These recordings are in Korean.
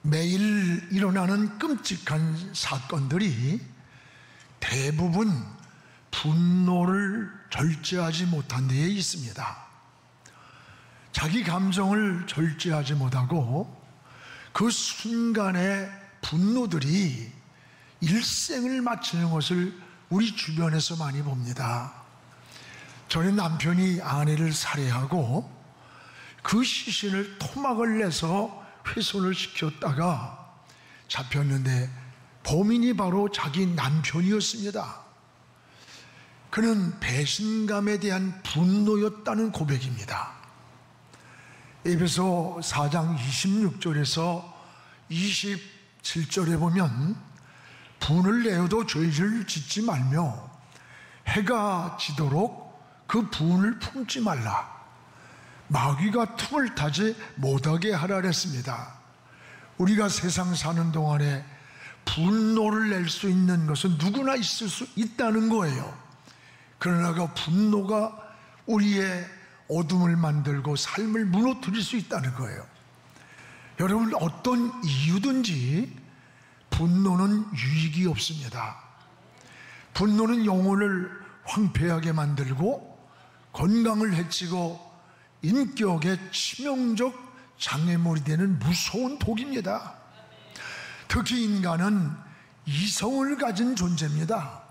매일 일어나는 끔찍한 사건들이 대부분 분노를 절제하지 못한 데에 있습니다. 자기 감정을 절제하지 못하고 그 순간의 분노들이 일생을 마치는 것을 우리 주변에서 많이 봅니다. 전에 남편이 아내를 살해하고 그 시신을 토막을 내서 훼손을 시켰다가 잡혔는데 범인이 바로 자기 남편이었습니다. 그는 배신감에 대한 분노였다는 고백입니다. 에베소 4장 26절에서 27절에 보면 분을 내어도 죄를 짓지 말며 해가 지도록 그 분을 품지 말라. 마귀가 틈을 타지 못하게 하라 그랬습니다. 우리가 세상 사는 동안에 분노를 낼 수 있는 것은 누구나 있을 수 있다는 거예요. 그러나 그 분노가 우리의 어둠을 만들고 삶을 무너뜨릴 수 있다는 거예요. 여러분, 어떤 이유든지 분노는 유익이 없습니다. 분노는 영혼을 황폐하게 만들고 건강을 해치고 인격의 치명적 장애물이 되는 무서운 독입니다. 특히 인간은 이성을 가진 존재입니다.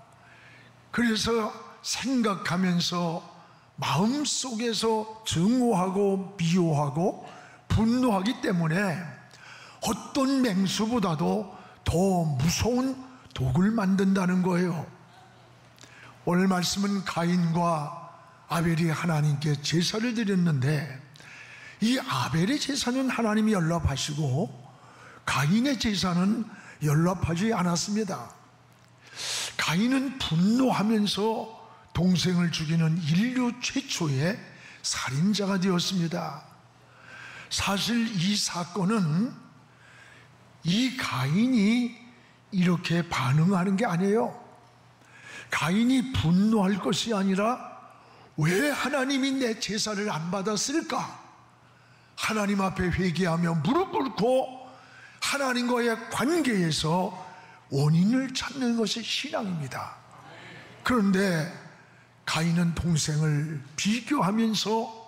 그래서 생각하면서 마음속에서 증오하고 미워하고 분노하기 때문에 어떤 맹수보다도 더 무서운 독을 만든다는 거예요. 오늘 말씀은 가인과 아벨이 하나님께 제사를 드렸는데 이 아벨의 제사는 하나님이 연락하시고 가인의 제사는 연락하지 않았습니다. 가인은 분노하면서 동생을 죽이는 인류 최초의 살인자가 되었습니다. 사실 이 사건은 이 가인이 이렇게 반응하는 게 아니에요. 가인이 분노할 것이 아니라 왜 하나님이 내 제사를 안 받았을까? 하나님 앞에 회개하며 무릎 꿇고 하나님과의 관계에서 원인을 찾는 것이 신앙입니다. 그런데 가인은 동생을 비교하면서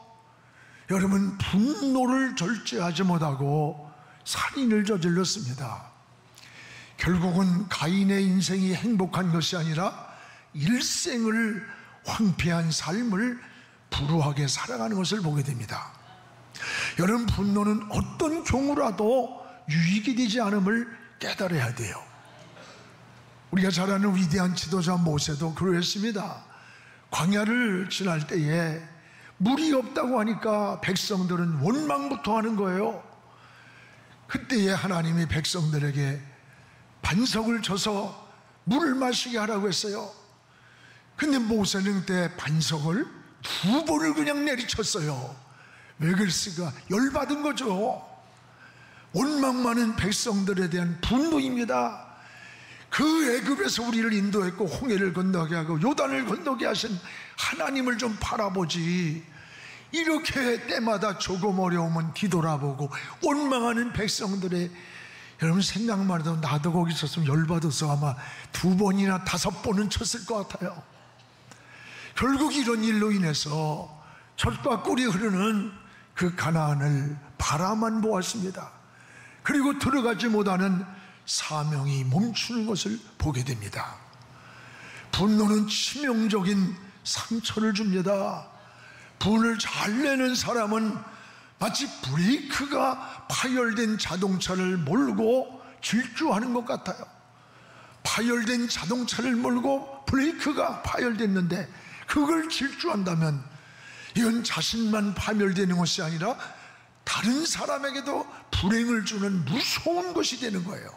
여러분 분노를 절제하지 못하고 살인을 저질렀습니다. 결국은 가인의 인생이 행복한 것이 아니라 일생을 황폐한 삶을 불우하게 살아가는 것을 보게 됩니다. 여러분, 분노는 어떤 경우라도 유익이 되지 않음을 깨달아야 돼요. 우리가 잘 아는 위대한 지도자 모세도 그러했습니다. 광야를 지날 때에 물이 없다고 하니까 백성들은 원망부터 하는 거예요. 그때에 하나님이 백성들에게 반석을 쳐서 물을 마시게 하라고 했어요. 근데 모세는 그때 반석을 2번을 그냥 내리쳤어요. 왜 그랬을까? 열받은 거죠. 원망 많은 백성들에 대한 분노입니다. 그 애굽에서 우리를 인도했고 홍해를 건너게 하고 요단을 건너게 하신 하나님을 좀 바라보지. 이렇게 때마다 조금 어려우면 뒤돌아보고 원망하는 백성들의 여러분 생각만 해도 나도 거기 있었으면 열받아서 아마 2번이나 5번은 쳤을 것 같아요. 결국 이런 일로 인해서 젖과 꿀이 흐르는 그 가나안을 바라만 보았습니다. 그리고 들어가지 못하는 사명이 멈추는 것을 보게 됩니다. 분노는 치명적인 상처를 줍니다. 분을 잘 내는 사람은 마치 브레이크가 파열된 자동차를 몰고 질주하는 것 같아요. 파열된 자동차를 몰고 브레이크가 파열됐는데 그걸 질주한다면 이건 자신만 파멸되는 것이 아니라 다른 사람에게도 불행을 주는 무서운 것이 되는 거예요.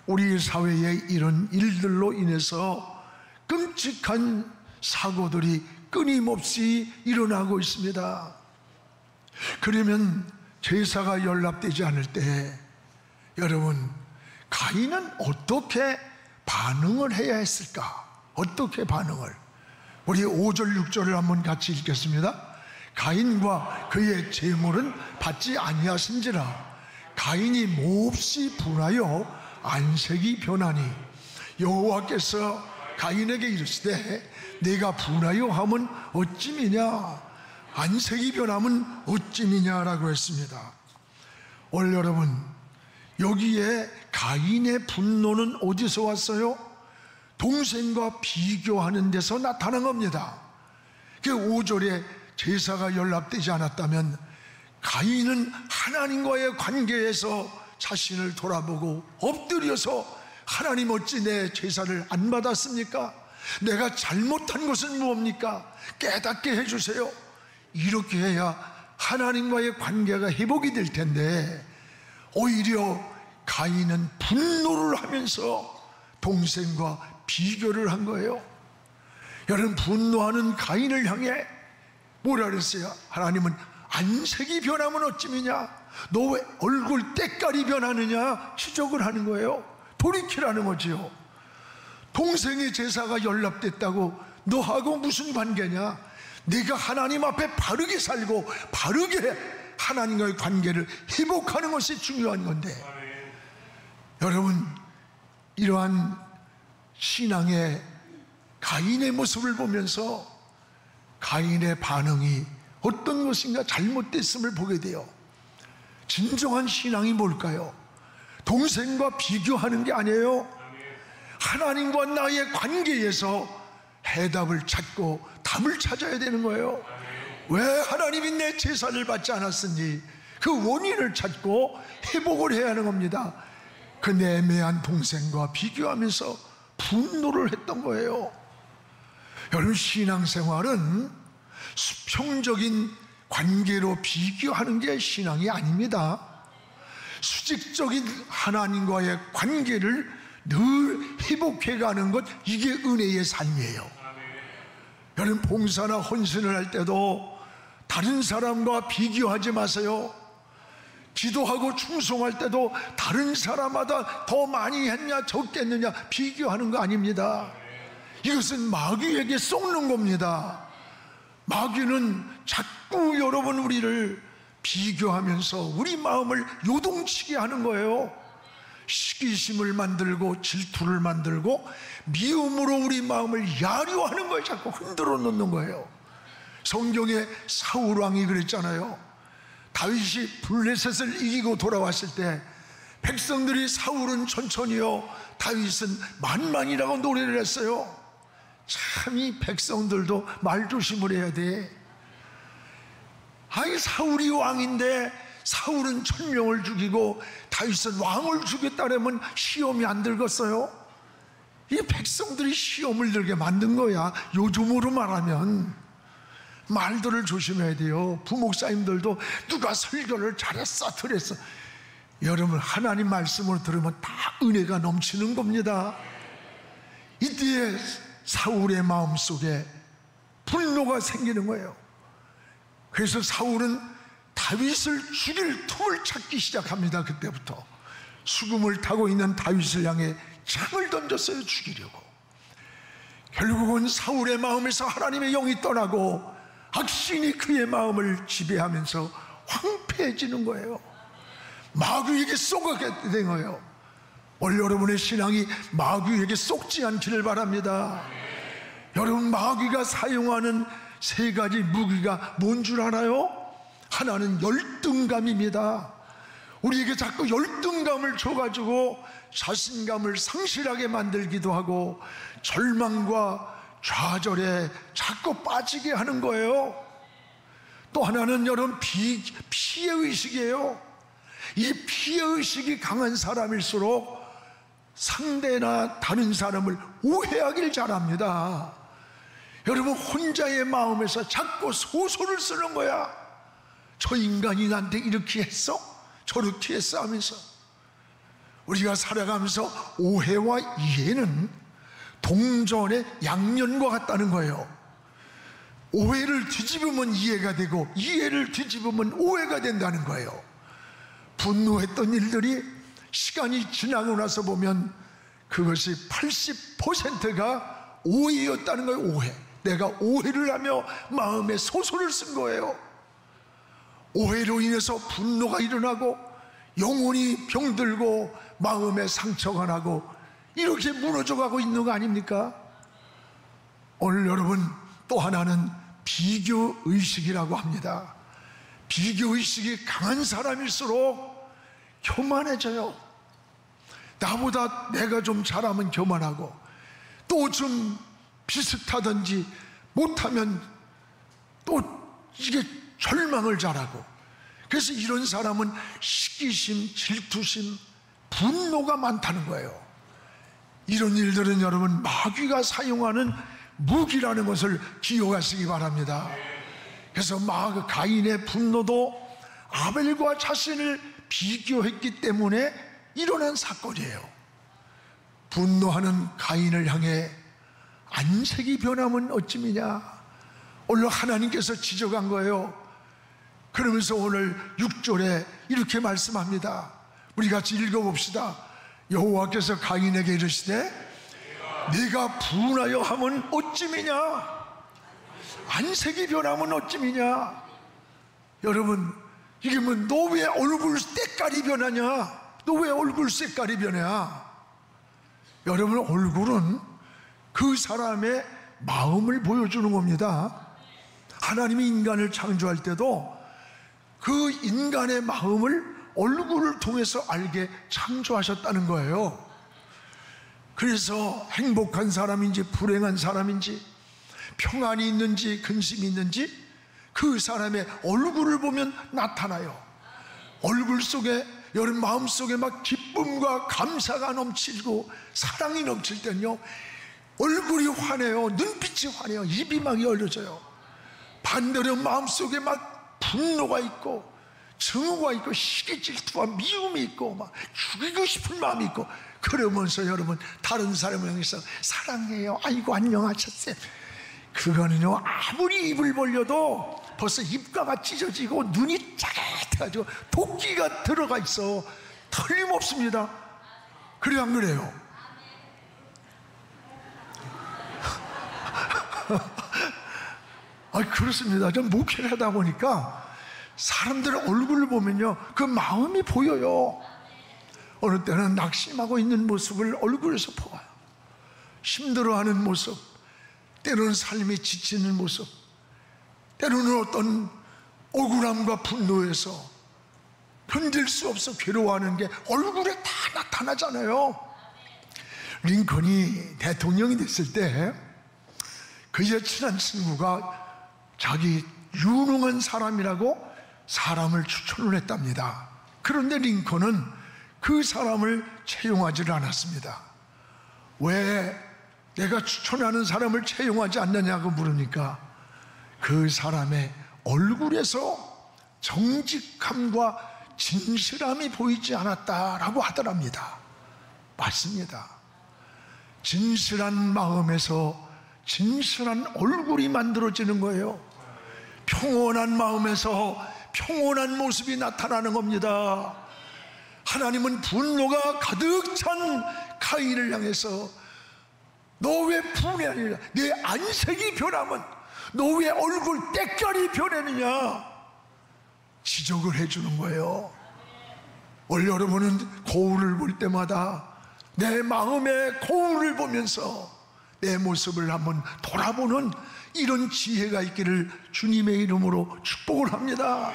우리 사회에 이런 일들로 인해서 끔찍한 사고들이 끊임없이 일어나고 있습니다. 그러면 제사가 연락되지 않을 때 여러분 가인은 어떻게 반응을 해야 했을까? 어떻게 반응을? 우리 5절 6절을 한번 같이 읽겠습니다. 가인과 그의 재물은 받지 아니하신지라 가인이 몹시 분하여 안색이 변하니 여호와께서 가인에게 이르시되 내가 분하여 함은 어찌미냐, 안색이 변함은 어찌미냐라고 했습니다. 오늘 여러분, 여기에 가인의 분노는 어디서 왔어요? 동생과 비교하는 데서 나타난 겁니다. 5절에 제사가 연락되지 않았다면 가인은 하나님과의 관계에서 자신을 돌아보고 엎드려서 하나님 어찌 내 제사를 안 받았습니까? 내가 잘못한 것은 무엇입니까? 깨닫게 해주세요. 이렇게 해야 하나님과의 관계가 회복이 될 텐데 오히려 가인은 분노를 하면서 동생과 비교를 한 거예요. 여러분, 분노하는 가인을 향해 뭐라 그랬어요? 하나님은 안색이 변하면 어찌미냐, 너 왜 얼굴 때깔이 변하느냐 지적을 하는 거예요. 돌이키라는 거지요. 동생의 제사가 연락됐다고 너하고 무슨 관계냐? 네가 하나님 앞에 바르게 살고 바르게 하나님과의 관계를 회복하는 것이 중요한 건데, 여러분, 이러한 신앙의 가인의 모습을 보면서 가인의 반응이 어떤 것인가 잘못됐음을 보게 돼요. 진정한 신앙이 뭘까요? 동생과 비교하는 게 아니에요. 하나님과 나의 관계에서 해답을 찾고 답을 찾아야 되는 거예요. 왜 하나님이 내 제사를 받지 않았는지 그 원인을 찾고 회복을 해야 하는 겁니다. 그 애매한 동생과 비교하면서 분노를 했던 거예요. 여러분, 신앙생활은 수평적인 관계로 비교하는 게 신앙이 아닙니다. 수직적인 하나님과의 관계를 늘 회복해가는 것, 이게 은혜의 삶이에요. 여러분, 봉사나 헌신을 할 때도 다른 사람과 비교하지 마세요. 기도하고 충성할 때도 다른 사람마다 더 많이 했냐 적겠느냐 비교하는 거 아닙니다. 이것은 마귀에게 속는 겁니다. 마귀는 자꾸 여러분 우리를 비교하면서 우리 마음을 요동치게 하는 거예요. 시기심을 만들고 질투를 만들고 미움으로 우리 마음을 야류하는 거예요. 자꾸 흔들어 놓는 거예요. 성경에 사울 왕이 그랬잖아요. 다윗이 블레셋을 이기고 돌아왔을 때 백성들이 사울은 천천히요, 다윗은 만만이라고 노래를 했어요. 참, 이 백성들도 말 조심을 해야 돼. 아니, 사울이 왕인데 사울은 1000명을 죽이고 다윗은 왕을 죽였다면 시험이 안 들겠어요? 이 백성들이 시험을 들게 만든 거야. 요즘으로 말하면 말들을 조심해야 돼요. 부목사님들도 누가 설교를 잘했어 그랬어, 여러분 하나님 말씀을 들으면 다 은혜가 넘치는 겁니다. 이때에 사울의 마음속에 분노가 생기는 거예요. 그래서 사울은 다윗을 죽일 틈을 찾기 시작합니다. 그때부터 수금을 타고 있는 다윗을 향해 창을 던졌어요. 죽이려고. 결국은 사울의 마음에서 하나님의 영이 떠나고 악신이 그의 마음을 지배하면서 황폐해지는 거예요. 마귀에게 쏘게 된 거예요. 오늘 여러분의 신앙이 마귀에게 쏘지 않기를 바랍니다. 여러분, 마귀가 사용하는 3가지 무기가 뭔 줄 알아요? 하나는 열등감입니다. 우리에게 자꾸 열등감을 줘가지고 자신감을 상실하게 만들기도 하고 절망과 좌절에 자꾸 빠지게 하는 거예요. 또 하나는 여러분 피해의식이에요. 이 피해의식이 강한 사람일수록 상대나 다른 사람을 오해하길 잘합니다. 여러분, 혼자의 마음에서 자꾸 소설을 쓰는 거야. 저 인간이 나한테 이렇게 했어? 저렇게 했어? 하면서 우리가 살아가면서 오해와 이해는 동전의 양면과 같다는 거예요. 오해를 뒤집으면 이해가 되고 이해를 뒤집으면 오해가 된다는 거예요. 분노했던 일들이 시간이 지나고 나서 보면 그것이 80%가 오해였다는 거예요. 오해. 내가 오해를 하며 마음에 소설을 쓴 거예요. 오해로 인해서 분노가 일어나고 영혼이 병들고 마음에 상처가 나고 이렇게 무너져가고 있는 거 아닙니까? 오늘 여러분, 또 하나는 비교의식이라고 합니다. 비교의식이 강한 사람일수록 교만해져요. 나보다 내가 좀 잘하면 교만하고, 또 좀 비슷하든지 못하면 또 이게 절망을 잘하고, 그래서 이런 사람은 시기심, 질투심, 분노가 많다는 거예요. 이런 일들은 여러분 마귀가 사용하는 무기라는 것을 기억하시기 바랍니다. 그래서 가인의 분노도 아벨과 자신을 비교했기 때문에 일어난 사건이에요. 분노하는 가인을 향해 안색이 변하면 어찌미냐, 오늘 하나님께서 지적한 거예요. 그러면서 오늘 6절에 이렇게 말씀합니다. 우리 같이 읽어봅시다. 여호와께서 가인에게 이르시되 네가 분하여 하면 어찌미냐, 안색이 변하면 어찌미냐. 여러분, 이게 뭐 너 왜 얼굴 색깔이 변하냐, 너 왜 얼굴 색깔이 변해? 여러분, 얼굴은 그 사람의 마음을 보여주는 겁니다. 하나님이 인간을 창조할 때도 그 인간의 마음을 얼굴을 통해서 알게 창조하셨다는 거예요. 그래서 행복한 사람인지 불행한 사람인지, 평안이 있는지 근심이 있는지 그 사람의 얼굴을 보면 나타나요. 얼굴 속에, 여러분 마음 속에 막 기쁨과 감사가 넘치고 사랑이 넘칠 때는요, 얼굴이 환해요. 눈빛이 환해요. 입이 막 열려져요. 반대로 마음 속에 막 분노가 있고 증오가 있고 시기 질투와 미움이 있고 막 죽이고 싶은 마음이 있고, 그러면서 여러분 다른 사람을 향해서 사랑해요, 아이고 안녕하셨어요, 그거는요 아무리 입을 벌려도 벌써 입가가 찢어지고 눈이 짜릿해가지고 도끼가 들어가 있어. 틀림없습니다. 그래 안 그래요? 그렇습니다. 전 목회를 하다 보니까 사람들 얼굴을 보면요 그 마음이 보여요. 어느 때는 낙심하고 있는 모습을 얼굴에서 보아요. 힘들어하는 모습, 때로는 삶에 지치는 모습, 때로는 어떤 억울함과 분노에서 견딜 수 없어 괴로워하는 게 얼굴에 다 나타나잖아요. 링컨이 대통령이 됐을 때 그의 친한 친구가 자기 유능한 사람이라고 사람을 추천을 했답니다. 그런데 링컨은 그 사람을 채용하지를 않았습니다. 왜 내가 추천하는 사람을 채용하지 않느냐고 물으니까 그 사람의 얼굴에서 정직함과 진실함이 보이지 않았다라고 하더랍니다. 맞습니다. 진실한 마음에서 진실한 얼굴이 만들어지는 거예요. 평온한 마음에서 평온한 모습이 나타나는 겁니다. 하나님은 분노가 가득 찬 가인을 향해서 너 왜 분해하느냐, 내 안색이 변하면 너 왜 얼굴 때깔이 변하느냐 지적을 해주는 거예요. 오늘 여러분은 거울을 볼 때마다 내 마음의 거울을 보면서 내 모습을 한번 돌아보는 이런 지혜가 있기를 주님의 이름으로 축복을 합니다.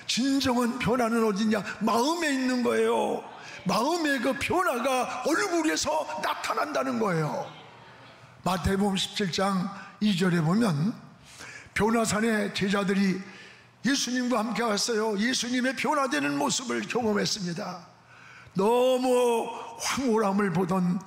진정한 변화는 어디냐? 마음에 있는 거예요. 마음의 그 변화가 얼굴에서 나타난다는 거예요. 마태복음 17장 2절에 보면 변화산에 제자들이 예수님과 함께 왔어요. 예수님의 변화되는 모습을 경험했습니다. 너무 황홀함을 보던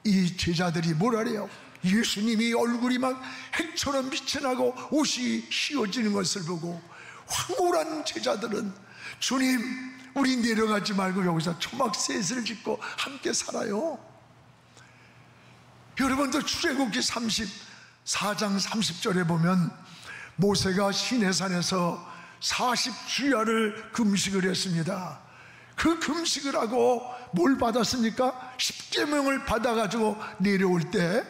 이 제자들이 뭐라래요? 예수님이 얼굴이 막 핵처럼 빛이 나고 옷이 휘어지는 것을 보고 황홀한 제자들은 주님, 우리 내려가지 말고 여기서 초막셋을 짓고 함께 살아요. 여러분도 출애굽기 34장 30절에 보면 모세가 시내산에서 40주야를 금식을 했습니다. 그 금식을 하고 뭘 받았습니까? 십계명을 받아가지고 내려올 때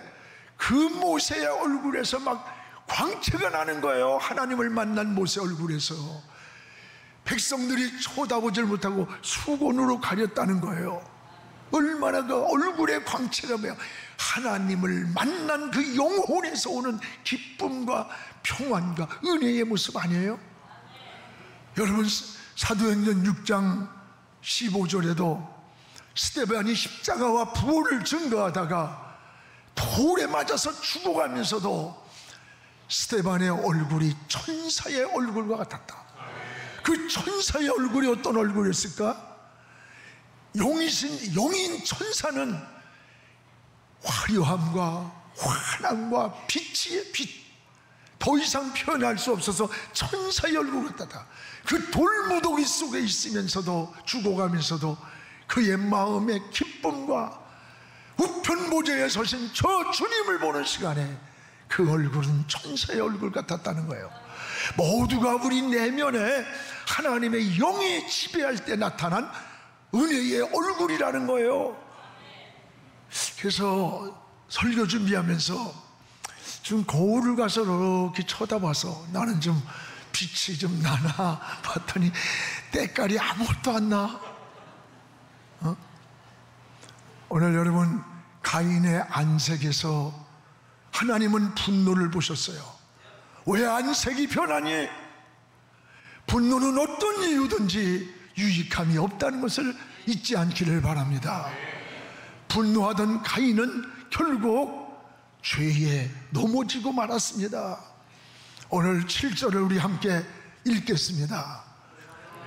그 모세의 얼굴에서 막 광채가 나는 거예요. 하나님을 만난 모세 얼굴에서 백성들이 쳐다보질 못하고 수건으로 가렸다는 거예요. 얼마나 그 얼굴의 광채가 뭐야. 하나님을 만난 그 영혼에서 오는 기쁨과 평안과 은혜의 모습 아니에요? 여러분, 사도행전 6장 15절에도 스데반이 십자가와 부활을 증거하다가 돌에 맞아서 죽어가면서도 스데반의 얼굴이 천사의 얼굴과 같았다. 그 천사의 얼굴이 어떤 얼굴이었을까? 영인 천사는 화려함과 환함과 빛의 빛, 더 이상 표현할 수 없어서 천사의 얼굴 같다. 그 돌무더기 속에 있으면서도, 죽어가면서도 그의 마음의 기쁨과 우편 보좌에 서신 저 주님을 보는 시간에 그 얼굴은 천사의 얼굴 같았다는 거예요. 모두가 우리 내면에 하나님의 영이 지배할 때 나타난 은혜의 얼굴이라는 거예요. 그래서 설교 준비하면서 좀 거울을 가서 이렇게 쳐다봐서 나는 좀 빛이 좀 나나 봤더니 때깔이 아무것도 안 나. 오늘 여러분, 가인의 안색에서 하나님은 분노를 보셨어요. 왜 안색이 변하니? 분노는 어떤 이유든지 유익함이 없다는 것을 잊지 않기를 바랍니다. 분노하던 가인은 결국 죄에 넘어지고 말았습니다. 오늘 7절을 우리 함께 읽겠습니다.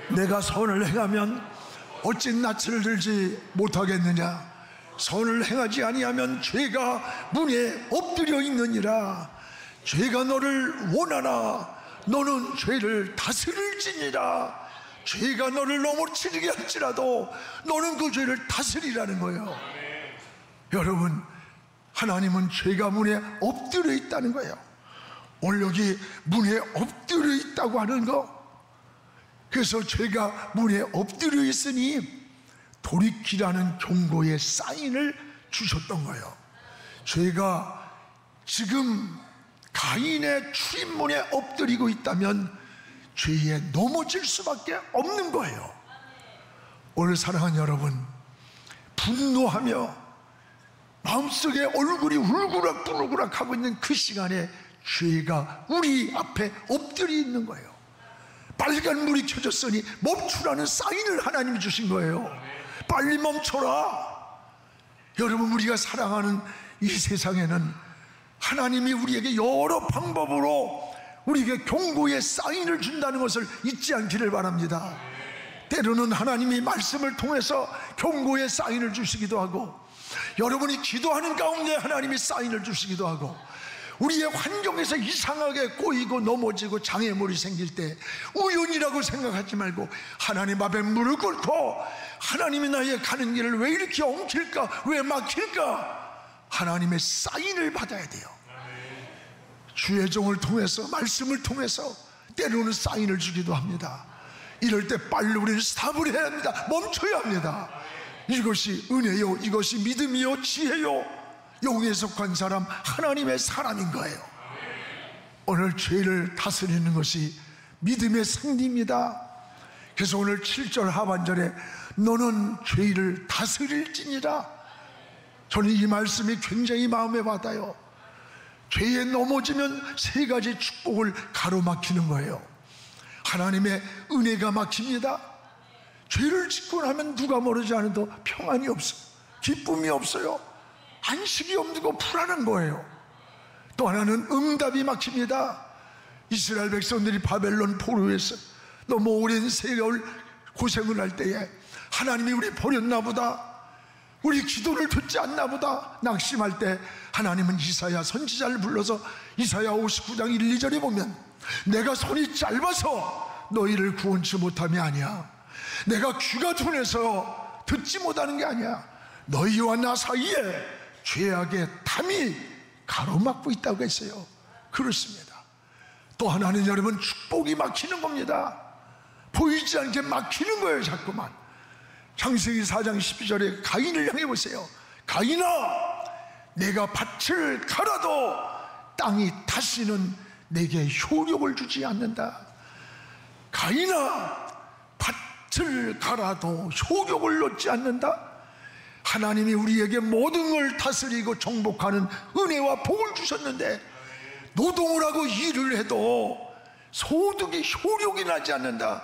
내가 선을 행하면 어찌 낯을 들지 못하겠느냐? 선을 행하지 아니하면 죄가 문에 엎드려 있느니라. 죄가 너를 원하나 너는 죄를 다스릴지니라. 죄가 너를 넘어뜨리게 할지라도 너는 그 죄를 다스리라는 거예요. 여러분, 하나님은 죄가 문에 엎드려 있다는 거예요. 오늘 여기 문에 엎드려 있다고 하는 거, 그래서 죄가 문에 엎드려 있으니 돌이키라는 경고의 사인을 주셨던 거예요. 죄가 지금 가인의 출입문에 엎드리고 있다면 죄에 넘어질 수밖에 없는 거예요. 오늘 사랑하는 여러분, 분노하며 마음속에 얼굴이 울그락불그락 하고 있는 그 시간에 죄가 우리 앞에 엎드려 있는 거예요. 빨간 불이 켜졌으니 멈추라는 사인을 하나님이 주신 거예요. 빨리 멈춰라. 여러분, 우리가 사랑하는 이 세상에는 하나님이 우리에게 여러 방법으로 우리에게 경고의 사인을 준다는 것을 잊지 않기를 바랍니다. 때로는 하나님이 말씀을 통해서 경고의 사인을 주시기도 하고, 여러분이 기도하는 가운데 하나님이 사인을 주시기도 하고, 우리의 환경에서 이상하게 꼬이고 넘어지고 장애물이 생길 때 우연이라고 생각하지 말고 하나님 앞에 무릎 꿇고, 하나님이 나의 가는 길을 왜 이렇게 엉킬까, 왜 막힐까, 하나님의 사인을 받아야 돼요. 주의 종을 통해서, 말씀을 통해서 때로는 사인을 주기도 합니다. 이럴 때 빨리 우리는 스탑을 해야 합니다. 멈춰야 합니다. 이것이 은혜요, 이것이 믿음이요, 지혜요, 영에 속한 사람, 하나님의 사람인 거예요. 오늘 죄를 다스리는 것이 믿음의 승리입니다. 그래서 오늘 7절 하반절에 너는 죄를 다스릴지니라. 저는 이 말씀이 굉장히 마음에 와닿아요. 죄에 넘어지면 세 가지 축복을 가로막히는 거예요. 하나님의 은혜가 막힙니다. 죄를 짓고 나면 누가 모르지 않아도 평안이 없어요. 기쁨이 없어요. 안식이 없고 불안한 거예요. 또 하나는 응답이 막힙니다. 이스라엘 백성들이 바벨론 포로에서 너무 오랜 세월 고생을 할 때에 하나님이 우리 버렸나 보다, 우리 기도를 듣지 않나 보다 낙심할 때 하나님은 이사야 선지자를 불러서 이사야 59장 1, 2절에 보면 내가 손이 짧아서 너희를 구원치 못함이 아니야, 내가 귀가 둔해서 듣지 못하는 게 아니야, 너희와 나 사이에 죄악의 담이 가로막고 있다고 했어요. 그렇습니다. 또 하나는 여러분, 축복이 막히는 겁니다. 보이지 않게 막히는 거예요. 자꾸만. 창세기 4장 12절에 가인을 향해 보세요. 가인아, 내가 밭을 갈아도 땅이 다시는 내게 효력을 주지 않는다. 가인아, 밭을 갈아도 효력을 얻지 않는다. 하나님이 우리에게 모든 걸 다스리고 정복하는 은혜와 복을 주셨는데 노동을 하고 일을 해도 소득이 효력이 나지 않는다.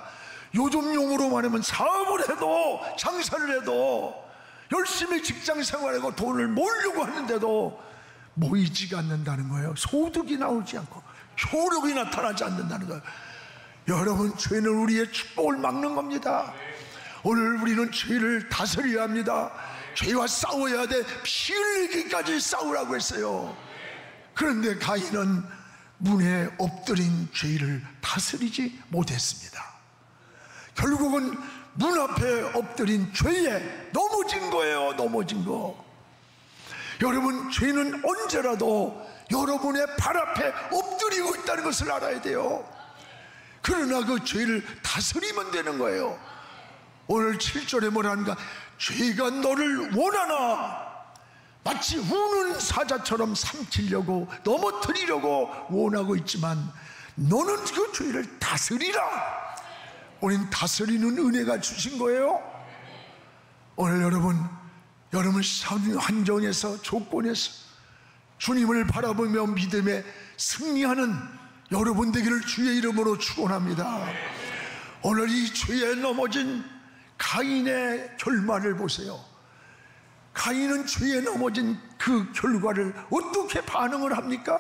요즘 용어로 말하면 사업을 해도 장사를 해도 열심히 직장 생활하고 돈을 모으려고 하는데도 모이지가 않는다는 거예요. 소득이 나오지 않고 효력이 나타나지 않는다는 거예요. 여러분, 죄는 우리의 축복을 막는 겁니다. 오늘 우리는 죄를 다스려야 합니다. 죄와 싸워야 돼. 피 흘리기까지 싸우라고 했어요. 그런데 가인은 문에 엎드린 죄를 다스리지 못했습니다. 결국은 문 앞에 엎드린 죄에 넘어진 거예요. 넘어진 거. 여러분, 죄는 언제라도 여러분의 발 앞에 엎드리고 있다는 것을 알아야 돼요. 그러나 그 죄를 다스리면 되는 거예요. 오늘 7절에 뭐라는가? 죄가 너를 원하나 마치 우는 사자처럼 삼키려고 넘어뜨리려고 원하고 있지만 너는 그 죄를 다스리라. 우린 다스리는 은혜가 주신 거예요. 오늘 여러분 환경에서 조건에서 주님을 바라보며 믿음에 승리하는 여러분 되기를 주의 이름으로 축원합니다. 오늘 이 죄에 넘어진 가인의 결말을 보세요. 가인은 죄에 넘어진 그 결과를 어떻게 반응을 합니까?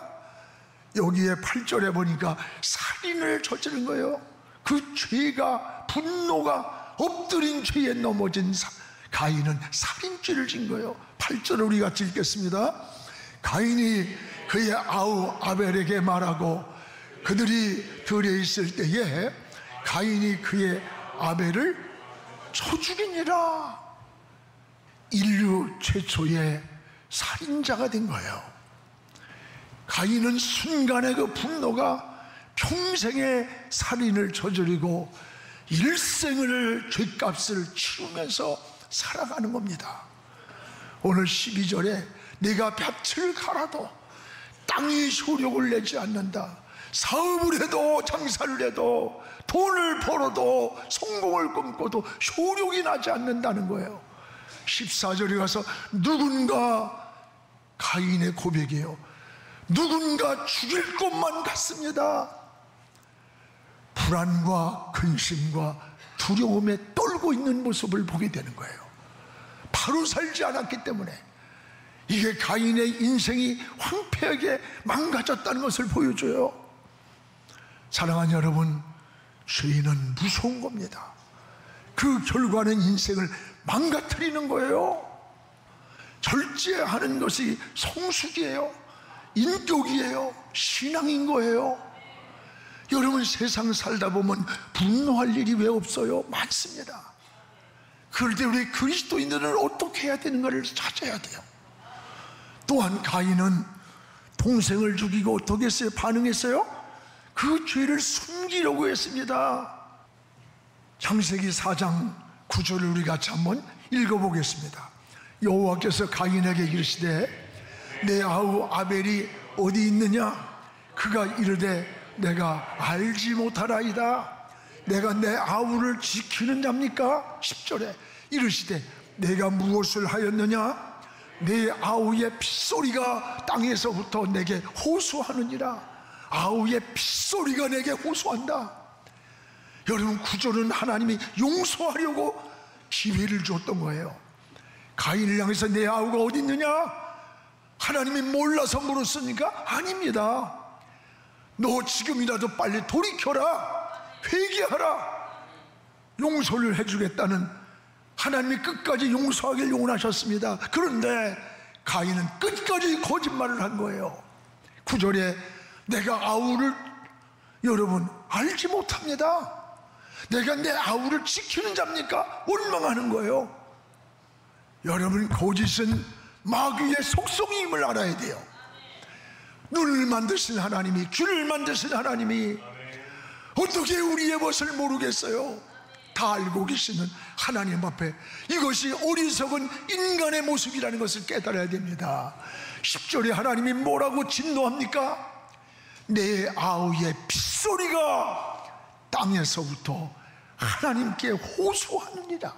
여기에 8절에 보니까 살인을 저지른 거예요. 그 죄가, 분노가 엎드린 죄에 넘어진 가인은 살인죄를 진 거예요. 8절을 우리 같이 읽겠습니다. 가인이 그의 아우 아벨에게 말하고 그들이 들에 있을 때에 가인이 그의 아벨을 쳐 죽이니라. 인류 최초의 살인자가 된 거예요. 가인은 순간의 그 분노가 평생의 살인을 저지르고 일생을 죄값을 치르면서 살아가는 겁니다. 오늘 12절에 내가 밭을 갈아도 땅이 효력을 내지 않는다. 사업을 해도 장사를 해도 돈을 벌어도 성공을 꿈꿔도 효력이 나지 않는다는 거예요. 14절에 가서 누군가, 가인의 고백이에요. 누군가 죽일 것만 같습니다. 불안과 근심과 두려움에 떨고 있는 모습을 보게 되는 거예요. 바로 살지 않았기 때문에. 이게 가인의 인생이 황폐하게 망가졌다는 것을 보여줘요. 사랑하는 여러분, 죄는 무서운 겁니다. 그 결과는 인생을 망가뜨리는 거예요. 절제하는 것이 성숙이에요. 인격이에요. 신앙인 거예요. 여러분, 세상 살다 보면 분노할 일이 왜 없어요? 많습니다. 그럴 때 우리 그리스도인들은 어떻게 해야 되는가를 찾아야 돼요. 또한 가인은 동생을 죽이고 어떻게 했어요? 반응했어요? 그 죄를 숨기려고 했습니다. 창세기 4장 9절을 우리 같이 한번 읽어보겠습니다. 여호와께서 가인에게 이르시되 내 아우 아벨이 어디 있느냐? 그가 이르되 내가 알지 못하라이다. 내가 내 아우를 지키는 자입니까? 10절에 이르시되 내가 무엇을 하였느냐? 내 아우의 핏소리가 땅에서부터 내게 호소하느니라. 아우의 핏소리가 내게 호소한다. 여러분, 구절은 하나님이 용서하려고 기회를 줬던 거예요. 가인을 향해서 내 아우가 어디 있느냐? 하나님이 몰라서 물었으니까? 아닙니다. 너 지금이라도 빨리 돌이켜라. 회개하라. 용서를 해주겠다는 하나님이 끝까지 용서하길 용원하셨습니다. 그런데 가인은 끝까지 거짓말을 한 거예요. 9절에 내가 아우를, 여러분, 알지 못합니다. 내가 내 아우를 지키는 자입니까? 원망하는 거예요. 여러분, 거짓은 마귀의 속성임을 알아야 돼요. 눈을 만드신 하나님이, 귀를 만드신 하나님이 어떻게 우리의 것을 모르겠어요? 다 알고 계시는 하나님 앞에 이것이 어리석은 인간의 모습이라는 것을 깨달아야 됩니다. 10절에 하나님이 뭐라고 진노합니까? 내 아우의 핏소리가 땅에서부터 하나님께 호소하느니라.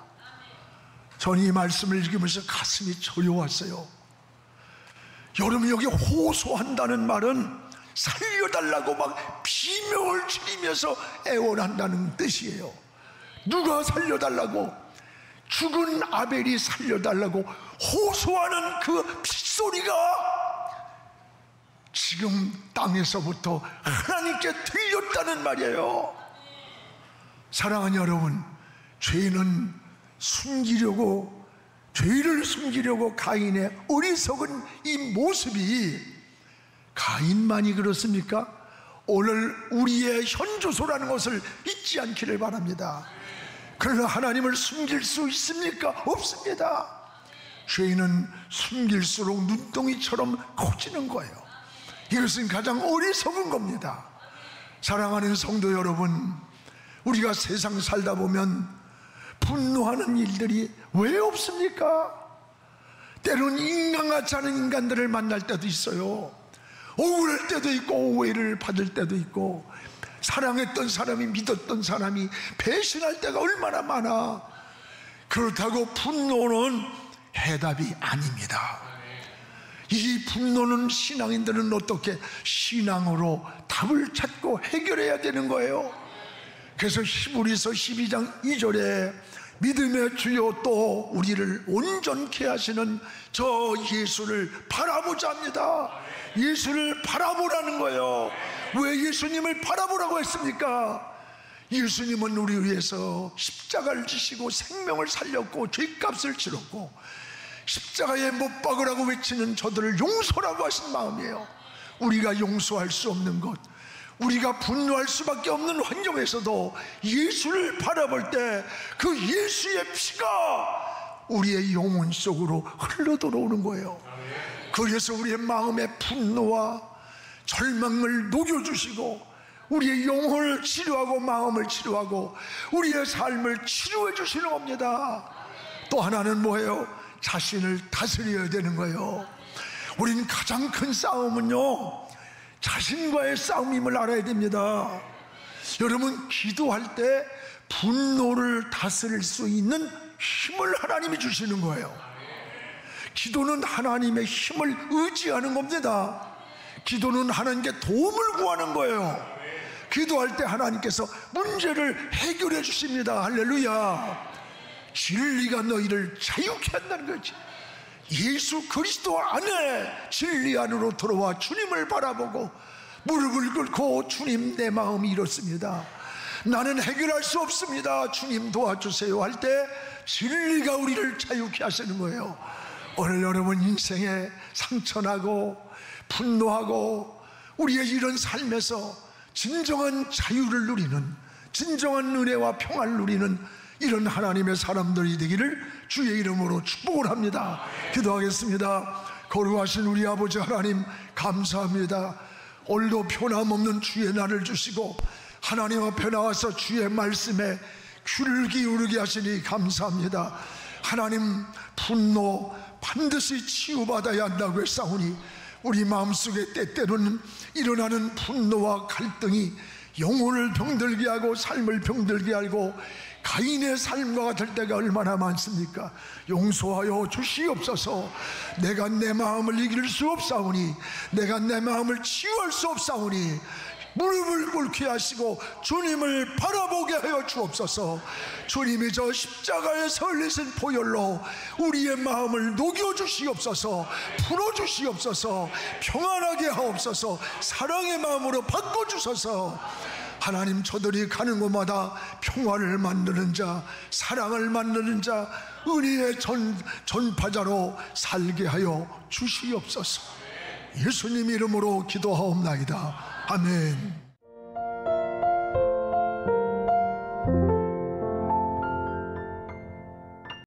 저는 이 말씀을 읽으면서 가슴이 저려왔어요. 여러분, 여기 호소한다는 말은 살려달라고 막 비명을 지르면서 애원한다는 뜻이에요. 누가 살려달라고? 죽은 아벨이 살려달라고 호소하는 그 핏소리가 지금 땅에서부터 하나님께 들렸다는 말이에요. 사랑하는 여러분, 죄는 죄를 숨기려고 가인의 어리석은 이 모습이 가인만이 그렇습니까? 오늘 우리의 현주소라는 것을 잊지 않기를 바랍니다. 그러나 하나님을 숨길 수 있습니까? 없습니다. 죄는 숨길수록 눈덩이처럼 커지는 거예요. 이것은 가장 어리석은 겁니다. 사랑하는 성도 여러분, 우리가 세상 살다 보면 분노하는 일들이 왜 없습니까? 때론 인간 같지 않은 인간들을 만날 때도 있어요. 억울할 때도 있고 오해를 받을 때도 있고, 사랑했던 사람이, 믿었던 사람이 배신할 때가 얼마나 많아. 그렇다고 분노는 해답이 아닙니다. 이 분노는 신앙인들은 어떻게 신앙으로 답을 찾고 해결해야 되는 거예요. 그래서 히브리서 12장 2절에 믿음의 주요 또 우리를 온전케 하시는 저 예수를 바라보자 합니다. 예수를 바라보라는 거예요. 왜 예수님을 바라보라고 했습니까? 예수님은 우리 위해서 십자가를 지시고 생명을 살렸고 죄값을 치렀고, 십자가에 못 박으라고 외치는 저들을 용서라고 하신 마음이에요. 우리가 용서할 수 없는 것, 우리가 분노할 수밖에 없는 환경에서도 예수를 바라볼 때 그 예수의 피가 우리의 영혼 속으로 흘러 들어오는 거예요. 그래서 우리의 마음의 분노와 절망을 녹여주시고 우리의 영혼을 치료하고 마음을 치료하고 우리의 삶을 치료해 주시는 겁니다. 또 하나는 뭐예요? 자신을 다스려야 되는 거예요. 우린 가장 큰 싸움은요, 자신과의 싸움임을 알아야 됩니다. 여러분, 기도할 때 분노를 다스릴 수 있는 힘을 하나님이 주시는 거예요. 기도는 하나님의 힘을 의지하는 겁니다. 기도는 하나님께 도움을 구하는 거예요. 기도할 때 하나님께서 문제를 해결해 주십니다. 할렐루야. 진리가 너희를 자유케 한다는 거지. 예수 그리스도 안에 진리 안으로 들어와 주님을 바라보고 무릎을 꿇고 주님, 내 마음이 이렇습니다. 나는 해결할 수 없습니다. 주님 도와주세요 할 때 진리가 우리를 자유케 하시는 거예요. 오늘 여러분 인생에 상처나고 분노하고 우리의 이런 삶에서 진정한 자유를 누리는, 진정한 은혜와 평안을 누리는 이런 하나님의 사람들이 되기를 주의 이름으로 축복을 합니다. 기도하겠습니다. 거룩하신 우리 아버지 하나님, 감사합니다. 오늘도 변함없는 주의 날을 주시고 하나님 앞에 나와서 주의 말씀에 귀를 기울이게 하시니 감사합니다. 하나님, 분노 반드시 치유받아야 한다고 했사오니 우리 마음속에 때때로는 일어나는 분노와 갈등이 영혼을 병들게 하고 삶을 병들게 하고 가인의 삶과 같을 때가 얼마나 많습니까? 용서하여 주시옵소서. 내가 내 마음을 이길 수 없사오니, 내가 내 마음을 치유할 수 없사오니 무릎을 꿇게 하시고 주님을 바라보게 하여 주옵소서. 주님이 저 십자가에 설리신 보혈로 우리의 마음을 녹여주시옵소서. 풀어주시옵소서. 평안하게 하옵소서. 사랑의 마음으로 바꿔주소서. 하나님, 저들이 가는 곳마다 평화를 만드는 자, 사랑을 만드는 자, 은혜의 전파자로 살게 하여 주시옵소서. 예수님 이름으로 기도하옵나이다. 아멘.